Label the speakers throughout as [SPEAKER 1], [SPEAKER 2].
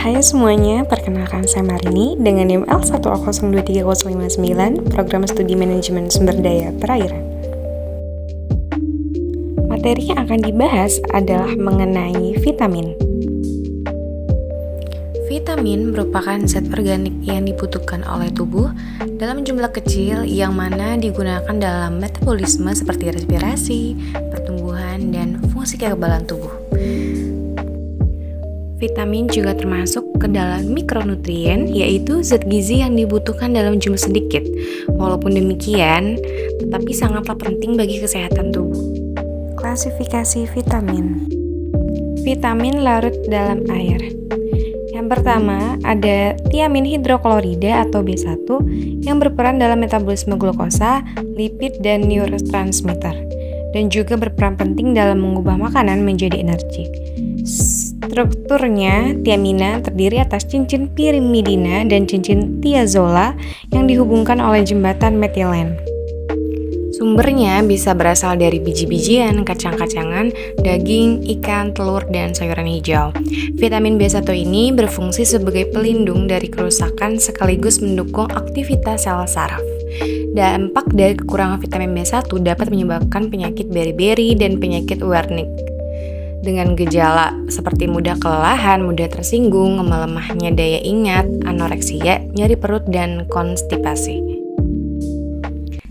[SPEAKER 1] Hai semuanya, perkenalkan saya Marini dengan NIM L102359, Program Studi Manajemen Sumber Daya Perairan. Materi yang akan dibahas adalah mengenai vitamin. Vitamin merupakan zat organik yang dibutuhkan oleh tubuh dalam jumlah kecil yang mana digunakan dalam metabolisme seperti respirasi, pertumbuhan, dan fungsi kekebalan tubuh. Vitamin juga termasuk ke dalam mikronutrien, yaitu zat gizi yang dibutuhkan dalam jumlah sedikit. Walaupun demikian, tetapi sangatlah penting bagi kesehatan tubuh. Klasifikasi vitamin. Vitamin larut dalam air. Yang pertama, ada tiamin hidroklorida atau B1 yang berperan dalam metabolisme glukosa, lipid, dan neurotransmitter, dan juga berperan penting dalam mengubah makanan menjadi energi. Strukturnya, tiamina terdiri atas cincin pirimidina dan cincin tiazola yang dihubungkan oleh jembatan metilen. Sumbernya bisa berasal dari biji-bijian, kacang-kacangan, daging, ikan, telur, dan sayuran hijau. Vitamin B1 ini berfungsi sebagai pelindung dari kerusakan sekaligus mendukung aktivitas sel saraf. Dampak dari kekurangan vitamin B1 dapat menyebabkan penyakit beri-beri dan penyakit Wernicke dengan gejala seperti mudah kelelahan, mudah tersinggung, melemahnya daya ingat, anoreksia, nyeri perut, dan konstipasi.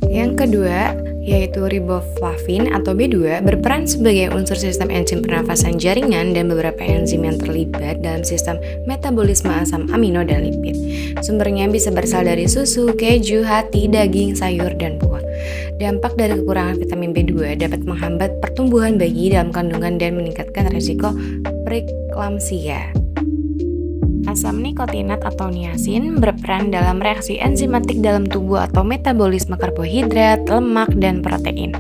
[SPEAKER 1] Yang kedua, yaitu riboflavin atau B2 berperan sebagai unsur sistem enzim pernafasan jaringan dan beberapa enzim yang terlibat dalam sistem metabolisme asam amino dan lipid. Sumbernya bisa berasal dari susu, keju, hati, daging, sayur, dan buah. Dampak dari kekurangan vitamin B2 dapat menghambat pertumbuhan bayi dalam kandungan dan meningkatkan risiko preeklamsia. Asam nikotinat atau niacin berperan dalam reaksi enzimatik dalam tubuh atau metabolisme karbohidrat, lemak, dan protein.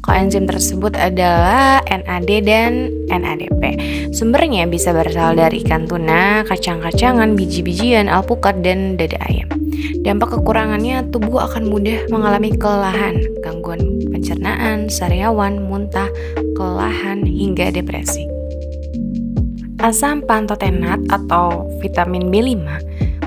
[SPEAKER 1] Koenzim tersebut adalah NAD dan NADP. Sumbernya bisa berasal dari ikan tuna, kacang-kacangan, biji-bijian, alpukat, dan dada ayam. Dampak kekurangannya, tubuh akan mudah mengalami kelelahan, gangguan pencernaan, sariawan, muntah, kelelahan, hingga depresi. Asam pantotenat atau vitamin B5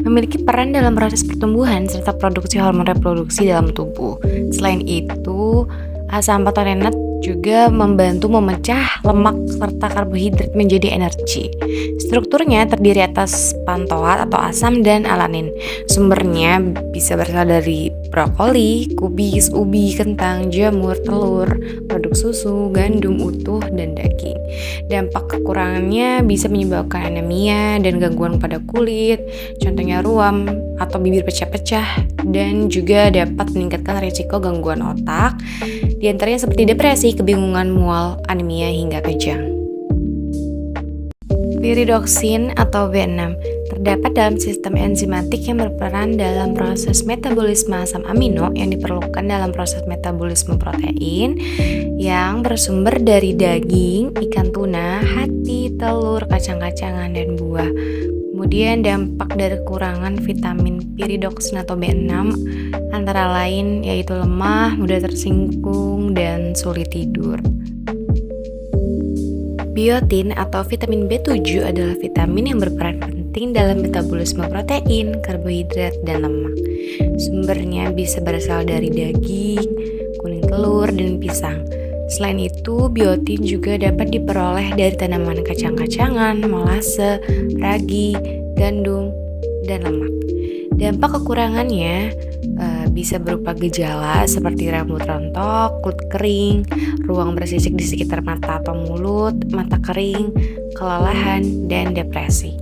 [SPEAKER 1] memiliki peran dalam proses pertumbuhan serta produksi hormon reproduksi dalam tubuh. Selain itu, asam pantotenat juga membantu memecah lemak serta karbohidrat menjadi energi. Strukturnya terdiri atas pantoat atau asam dan alanin. Sumbernya bisa berasal dari brokoli, kubis, ubi, kentang, jamur, telur, produk susu, gandum utuh, dan daging. Dampak kekurangannya bisa menyebabkan anemia dan gangguan pada kulit, contohnya ruam atau bibir pecah-pecah, dan juga dapat meningkatkan risiko gangguan otak, diantaranya seperti depresi, kebingungan, mual, anemia, hingga kejang. Piridoksin atau B6 terdapat dalam sistem enzimatik yang berperan dalam proses metabolisme asam amino yang diperlukan dalam proses metabolisme protein yang bersumber dari daging, ikan tuna, hati, telur, kacang-kacangan, dan buah. Kemudian dampak dari kekurangan vitamin piridoksin atau B6 antara lain yaitu lemah, mudah tersinggung, dan sulit tidur. Biotin atau vitamin B7 adalah vitamin yang berperan penting dalam metabolisme protein, karbohidrat, dan lemak. Sumbernya bisa berasal dari daging, kuning telur, dan pisang. Selain itu, biotin juga dapat diperoleh dari tanaman kacang-kacangan, molase, ragi, gandum, dan lemak. Dampak kekurangannya bisa berupa gejala seperti rambut rontok, kulit kering, ruang bersisik di sekitar mata atau mulut, mata kering, kelelahan, dan depresi.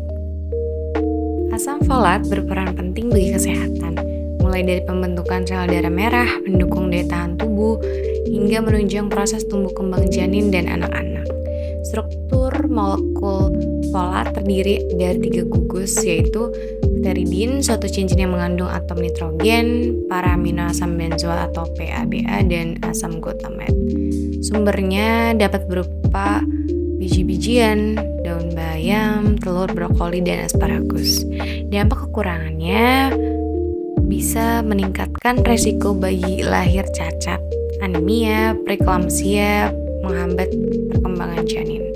[SPEAKER 1] Asam folat berperan penting bagi kesehatan, mulai dari pembentukan sel darah merah, mendukung daya tahan tubuh, hingga menunjang proses tumbuh kembang janin dan anak-anak. Struktur molekul folat terdiri dari 3 gugus, yaitu pteridin, suatu cincin yang mengandung atom nitrogen, para amino asam benzoat atau PABA, dan asam glutamat. Sumbernya dapat berupa biji-bijian, daun bayam, telur, brokoli, dan asparagus. Dampak kekurangannya bisa meningkatkan resiko bayi lahir cacat, anemia, preeklamsia, menghambat perkembangan janin.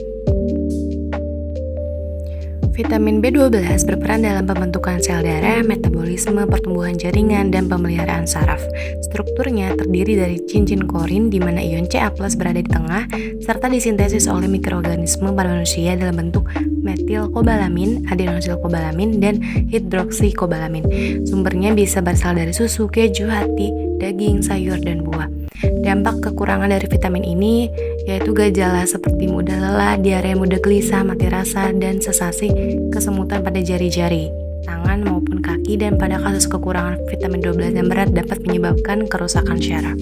[SPEAKER 1] Vitamin B12 berperan dalam pembentukan sel darah, metabolisme, pertumbuhan jaringan, dan pemeliharaan saraf. Strukturnya terdiri dari cincin korin di mana ion Ca+ berada di tengah, serta disintesis oleh mikroorganisme pada manusia dalam bentuk metilkobalamin, adenosilkobalamin, dan hidroksikobalamin. Sumbernya bisa berasal dari susu, keju, hati, daging, sayur, dan buah. Dampak kekurangan dari vitamin ini yaitu gejala seperti mudah lelah, diare mudah gelisah, mati rasa, dan sensasi kesemutan pada jari-jari, tangan maupun kaki, dan pada kasus kekurangan vitamin 12 yang berat dapat menyebabkan kerusakan syaraf.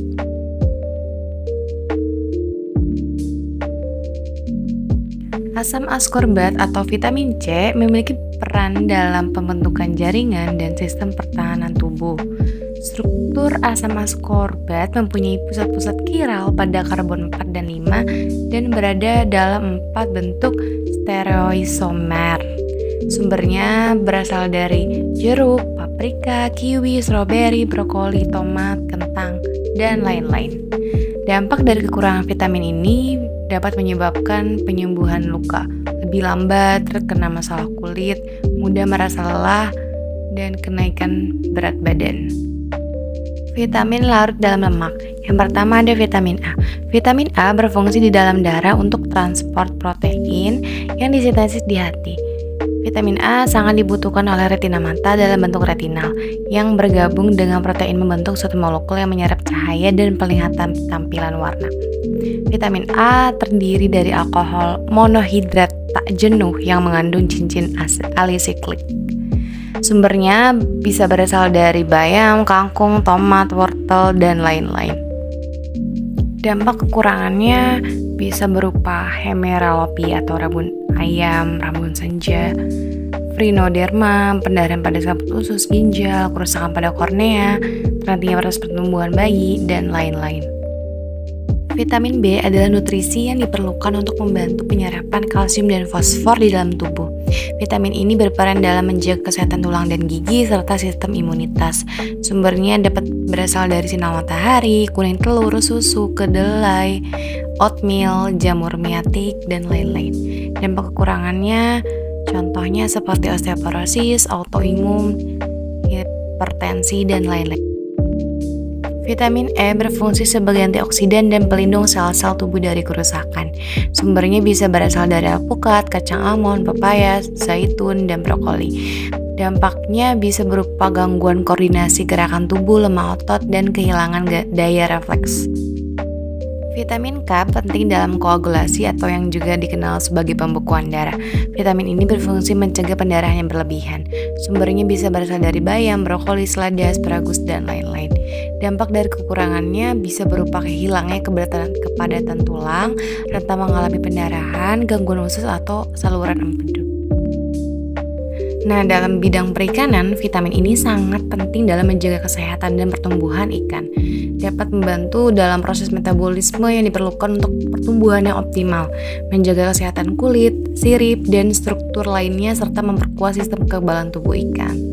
[SPEAKER 1] Asam askorbat atau vitamin C memiliki peran dalam pembentukan jaringan dan sistem pertahanan tubuh. Struktur asam askorbat mempunyai pusat-pusat kiral pada karbon 4 dan 5 dan berada dalam 4 bentuk stereoisomer. Sumbernya berasal dari jeruk, paprika, kiwi, stroberi, brokoli, tomat, kentang, dan lain-lain. Dampak dari kekurangan vitamin ini dapat menyebabkan penyembuhan luka, lebih lambat, terkena masalah kulit, mudah merasa lelah, dan kenaikan berat badan. Vitamin larut dalam lemak. Yang pertama ada vitamin A. Vitamin A berfungsi di dalam darah untuk transport protein yang disintesis di hati. Vitamin A sangat dibutuhkan oleh retina mata dalam bentuk retinal yang bergabung dengan protein membentuk suatu molekul yang menyerap cahaya dan penglihatan tampilan warna. Vitamin A terdiri dari alkohol monohidrat tak jenuh yang mengandung cincin alisiklik. Sumbernya bisa berasal dari bayam, kangkung, tomat, wortel, dan lain-lain. Dampak kekurangannya bisa berupa hemeralopi atau rabun ayam, rabun senja, frinoderma, pendarahan pada selaput usus, ginjal, kerusakan pada kornea, terhentinya proses pertumbuhan bayi, dan lain-lain. Vitamin B adalah nutrisi yang diperlukan untuk membantu penyerapan kalsium dan fosfor di dalam tubuh. Vitamin ini berperan dalam menjaga kesehatan tulang dan gigi serta sistem imunitas. Sumbernya dapat berasal dari sinar matahari, kuning telur, susu, kedelai, oatmeal, jamur miatik, dan lain-lain. Dampak kekurangannya contohnya seperti osteoporosis, autoimun, hipertensi, dan lain-lain. Vitamin E berfungsi sebagai antioksidan dan pelindung sel-sel tubuh dari kerusakan. Sumbernya bisa berasal dari alpukat, kacang almond, pepaya, zaitun, dan brokoli. Dampaknya bisa berupa gangguan koordinasi gerakan tubuh, lemah otot, dan kehilangan daya refleks. Vitamin K penting dalam koagulasi atau yang juga dikenal sebagai pembekuan darah. Vitamin ini berfungsi mencegah pendarahan yang berlebihan. Sumbernya bisa berasal dari bayam, brokoli, selada, asparagus, dan lain-lain. Dampak dari kekurangannya bisa berupa kehilangnya kepadatan tulang, rentan mengalami pendarahan, gangguan usus, atau saluran empedu. Nah, dalam bidang perikanan, vitamin ini sangat penting dalam menjaga kesehatan dan pertumbuhan ikan. Dapat membantu dalam proses metabolisme yang diperlukan untuk pertumbuhan yang optimal, menjaga kesehatan kulit, sirip, dan struktur lainnya, serta memperkuat sistem kekebalan tubuh ikan.